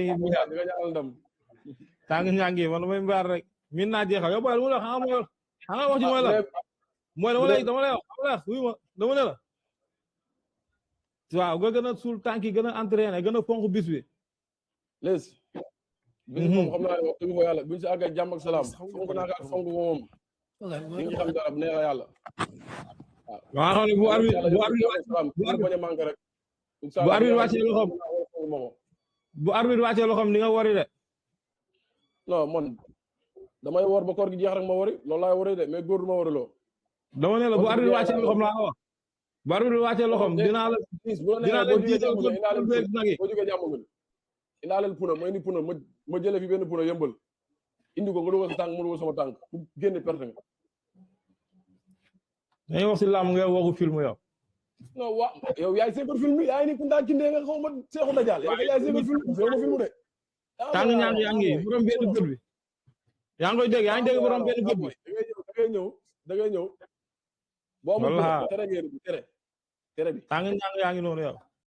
nga ñaanal ndam tàng ñangi man may mbaar rek min naa jeexal yow boy lu la xam nga wax ci mooy la mooy dama lay wax dama ne la waaw nga gën a suul tànk yi gën a entraîné gën a fonk bis bi les bis moom xam naa ne wax dëgg fa yàlla buñ si àgg ak jàmm ak salaam fonk naa ko ak fonk moom ñu ngi xam dara bu neex yàlla waaw xam ne bu arbitre bañ a manqué rek bu arbitre wàccee loxoom bu arbitre wàccee loxoom di nga wari de non man damay wor ba koor gi jeex rek ma wari loolu laay wari de mais góor du ma wari loo dama ne la bu arbitre wàccee loxoom laa wax bu arbitre wàccee loxoom dinaa la jiital boo jógee jàmm gën indaaleel puna ma indi puna ma jëlee fi benn puna yëmbal indi ko nga dugal sa tànk mu dugal sama tànk bu génne perte nga dañuy wax si làmb ngay waxu film yow non wa yow yaay seebar film yaay ni Kounda Kinde nga xaw ma Seexu Dajal yaay seebar film film de tàng ñaan yaa ngi borom benn bët bi yaa ngi koy dégg yaa ngi dégg borom benn bët bi da ngay ñëw boo amul tere bi tàng ñaan yaa ngi noonu yow